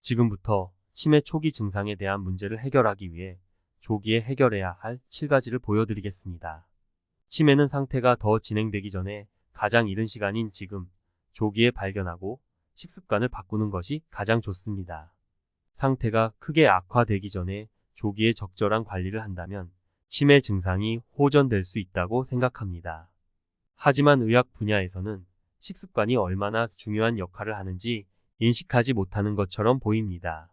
지금부터 치매 초기 증상에 대한 문제를 해결하기 위해 조기에 해결해야 할 7가지를 보여드리겠습니다. 치매는 상태가 더 진행되기 전에 가장 이른 시간인 지금 조기에 발견하고 식습관을 바꾸는 것이 가장 좋습니다. 상태가 크게 악화되기 전에 조기에 적절한 관리를 한다면 치매 증상이 호전될 수 있다고 생각합니다. 하지만 의학 분야에서는 식습관이 얼마나 중요한 역할을 하는지 인식하지 못하는 것처럼 보입니다.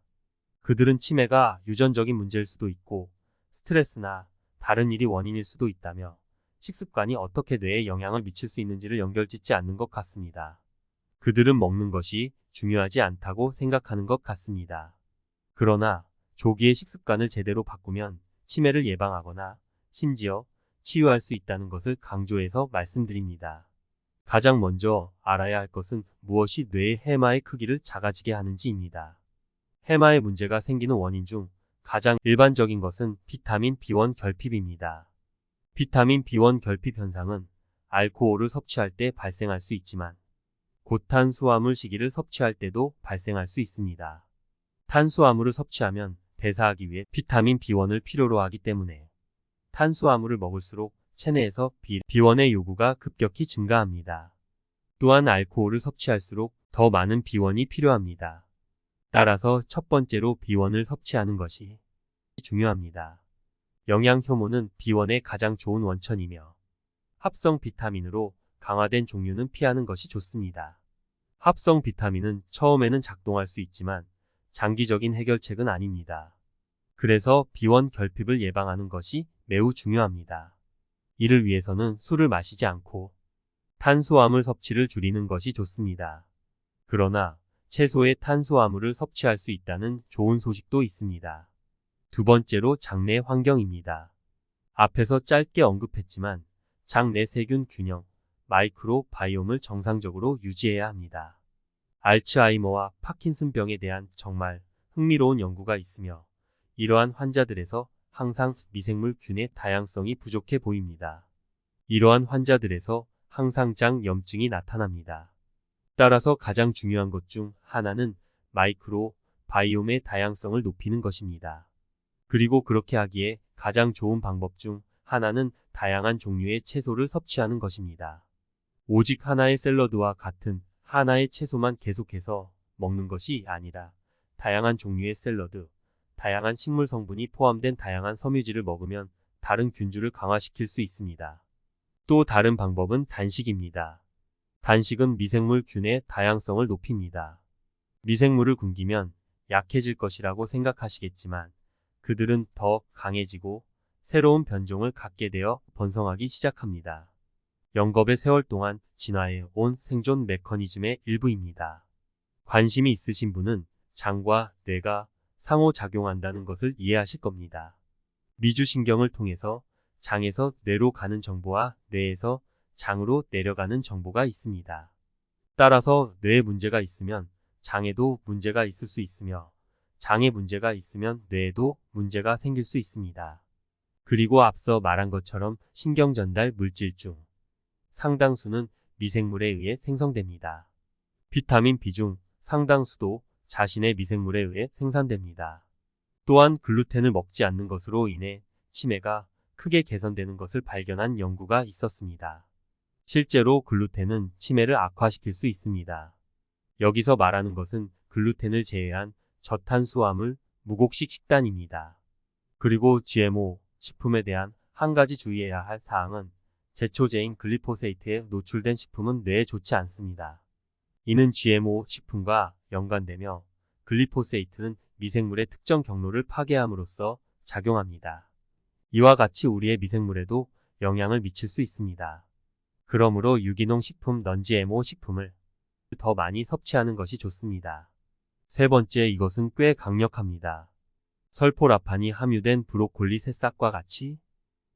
그들은 치매가 유전적인 문제일 수도 있고 스트레스나 다른 일이 원인일 수도 있다며 식습관이 어떻게 뇌에 영향을 미칠 수 있는지를 연결짓지 않는 것 같습니다. 그들은 먹는 것이 중요하지 않다고 생각하는 것 같습니다. 그러나 조기에 식습관을 제대로 바꾸면 치매를 예방하거나 심지어 치유할 수 있다는 것을 강조해서 말씀드립니다. 가장 먼저 알아야 할 것은 무엇이 뇌의 해마의 크기를 작아지게 하는지입니다. 해마에 문제가 생기는 원인 중 가장 일반적인 것은 비타민 B1 결핍입니다. 비타민 B1 결핍 현상은 알코올을 섭취할 때 발생할 수 있지만 고탄수화물 시기를 섭취할 때도 발생할 수 있습니다. 탄수화물을 섭취하면 대사하기 위해 비타민 B1을 필요로 하기 때문에 탄수화물을 먹을수록 체내에서 B1의 요구가 급격히 증가합니다. 또한 알코올을 섭취할수록 더 많은 B1이 필요합니다. 따라서 첫 번째로 B1을 섭취하는 것이 중요합니다. 영양 효모는 B1의 가장 좋은 원천이며 합성 비타민으로 강화된 종류는 피하는 것이 좋습니다. 합성 비타민은 처음에는 작동할 수 있지만 장기적인 해결책은 아닙니다. 그래서 B1 결핍을 예방하는 것이 매우 중요합니다. 이를 위해서는 술을 마시지 않고 탄수화물 섭취를 줄이는 것이 좋습니다. 그러나 채소의 탄수화물을 섭취할 수 있다는 좋은 소식도 있습니다. 두 번째로 장내 환경입니다. 앞에서 짧게 언급했지만 장내 세균 균형, 마이크로바이옴을 정상적으로 유지해야 합니다. 알츠하이머와 파킨슨병에 대한 정말 흥미로운 연구가 있으며 이러한 환자들에서 항상 미생물균의 다양성이 부족해 보입니다. 이러한 환자들에서 항상장 염증이 나타납니다. 따라서 가장 중요한 것 중 하나는 마이크로바이옴의 다양성을 높이는 것입니다. 그리고 그렇게 하기에 가장 좋은 방법 중 하나는 다양한 종류의 채소를 섭취하는 것입니다. 오직 하나의 샐러드와 같은 하나의 채소만 계속해서 먹는 것이 아니라 다양한 종류의 샐러드, 다양한 식물 성분이 포함된 다양한 섬유질을 먹으면 다른 균주를 강화시킬 수 있습니다. 또 다른 방법은 단식입니다. 단식은 미생물균의 다양성을 높입니다. 미생물을 굶기면 약해질 것이라고 생각하시겠지만 그들은 더 강해지고 새로운 변종을 갖게 되어 번성하기 시작합니다. 영겁의 세월 동안 진화해 온 생존 메커니즘의 일부입니다. 관심이 있으신 분은 장과 뇌가 상호작용한다는 것을 이해하실 겁니다. 미주신경을 통해서 장에서 뇌로 가는 정보와 뇌에서 장으로 내려가는 정보가 있습니다. 따라서 뇌에 문제가 있으면 장에도 문제가 있을 수 있으며 장에 문제가 있으면 뇌에도 문제가 생길 수 있습니다. 그리고 앞서 말한 것처럼 신경전달 물질 중 상당수는 미생물에 의해 생성됩니다. 비타민 B 중 상당수도 자신의 미생물에 의해 생산됩니다. 또한 글루텐을 먹지 않는 것으로 인해 치매가 크게 개선되는 것을 발견한 연구가 있었습니다. 실제로 글루텐은 치매를 악화시킬 수 있습니다. 여기서 말하는 것은 글루텐을 제외한 저탄수화물, 무곡식 식단입니다. 그리고 GMO 식품에 대한 한 가지 주의해야 할 사항은 제초제인 글리포세이트에 노출된 식품은 뇌에 좋지 않습니다. 이는 GMO 식품과 연관되며 글리포세이트는 미생물의 특정 경로를 파괴함으로써 작용합니다. 이와 같이 우리의 미생물에도 영향을 미칠 수 있습니다. 그러므로 유기농 식품 non-GMO 식품을 더 많이 섭취하는 것이 좋습니다. 세 번째, 이것은 꽤 강력합니다. 설포라판이 함유된 브로콜리 새싹과 같이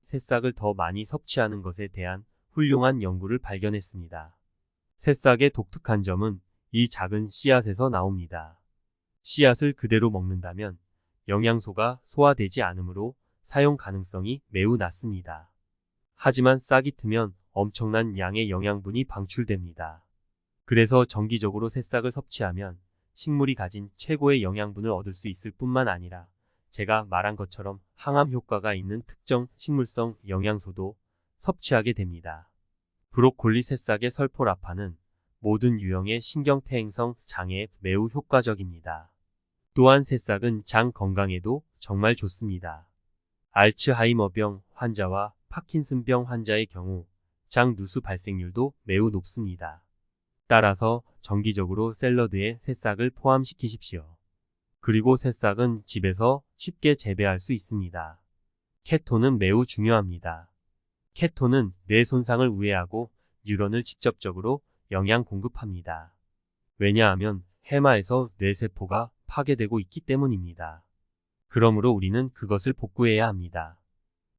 새싹을 더 많이 섭취하는 것에 대한 훌륭한 연구를 발견했습니다. 새싹의 독특한 점은 이 작은 씨앗에서 나옵니다. 씨앗을 그대로 먹는다면 영양소가 소화되지 않으므로 사용 가능성이 매우 낮습니다. 하지만 싹이 트면 엄청난 양의 영양분이 방출됩니다. 그래서 정기적으로 새싹을 섭취하면 식물이 가진 최고의 영양분을 얻을 수 있을 뿐만 아니라 제가 말한 것처럼 항암 효과가 있는 특정 식물성 영양소도 섭취하게 됩니다. 브로콜리 새싹의 설포라파는 모든 유형의 신경퇴행성 장애에 매우 효과적입니다. 또한 새싹은 장 건강에도 정말 좋습니다. 알츠하이머병 환자와 파킨슨병 환자의 경우 장 누수 발생률도 매우 높습니다. 따라서 정기적으로 샐러드에 새싹을 포함시키십시오. 그리고 새싹은 집에서 쉽게 재배할 수 있습니다. 케톤은 매우 중요합니다. 케톤은 뇌 손상을 우회하고 뉴런을 직접적으로 영양 공급합니다. 왜냐하면 해마에서 뇌세포가 파괴되고 있기 때문입니다. 그러므로 우리는 그것을 복구해야 합니다.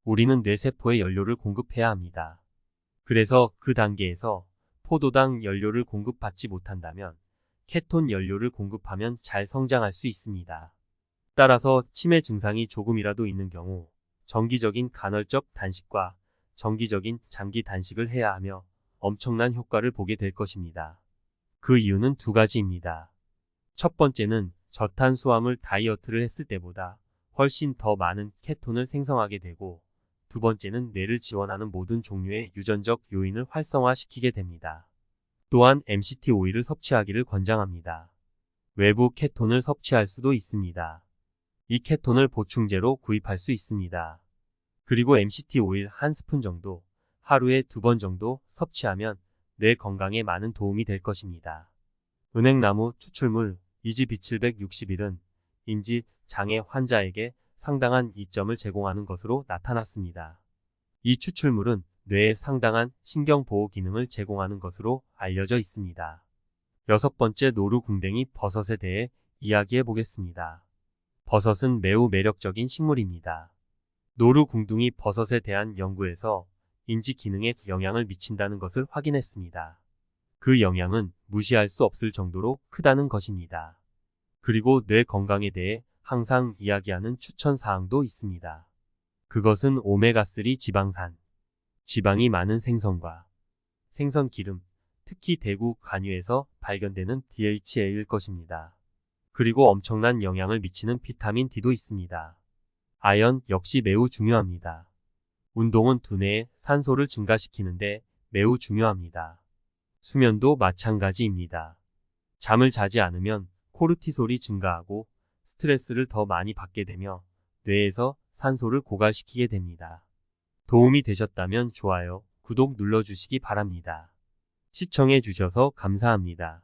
우리는 뇌세포에 연료를 공급해야 합니다. 그래서 그 단계에서 포도당 연료를 공급받지 못한다면 케톤 연료를 공급하면 잘 성장할 수 있습니다. 따라서 치매 증상이 조금이라도 있는 경우 정기적인 간헐적 단식과 정기적인 장기 단식을 해야 하며 엄청난 효과를 보게 될 것입니다. 그 이유는 두 가지입니다. 첫 번째는 저탄수화물 다이어트를 했을 때보다 훨씬 더 많은 케톤을 생성하게 되고, 두 번째는 뇌를 지원하는 모든 종류의 유전적 요인을 활성화시키게 됩니다. 또한 MCT 오일을 섭취하기를 권장합니다. 외부 케톤을 섭취할 수도 있습니다. 이 케톤을 보충제로 구입할 수 있습니다. 그리고 MCT 오일 한 스푼 정도, 하루에 2번 정도 섭취하면 뇌 건강에 많은 도움이 될 것입니다. 은행나무 추출물 이지비761은 인지 장애 환자에게 상당한 이점을 제공하는 것으로 나타났습니다. 이 추출물은 뇌에 상당한 신경보호 기능을 제공하는 것으로 알려져 있습니다. 6번째, 노루궁뎅이 버섯에 대해 이야기해 보겠습니다. 버섯은 매우 매력적인 식물입니다. 노루궁둥이 버섯에 대한 연구에서 인지 기능에 영향을 미친다는 것을 확인했습니다. 그 영향은 무시할 수 없을 정도로 크다는 것입니다. 그리고 뇌 건강에 대해 항상 이야기하는 추천사항도 있습니다. 그것은 오메가3 지방산, 지방이 많은 생선과 생선기름, 특히 대구 간유에서 발견되는 DHA일 것입니다. 그리고 엄청난 영향을 미치는 비타민 D도 있습니다. 아연 역시 매우 중요합니다. 운동은 두뇌의 산소를 증가시키는데 매우 중요합니다. 수면도 마찬가지입니다. 잠을 자지 않으면 코르티솔이 증가하고 스트레스를 더 많이 받게 되며 뇌에서 산소를 고갈시키게 됩니다. 도움이 되셨다면 좋아요, 구독 눌러주시기 바랍니다. 시청해 주셔서 감사합니다.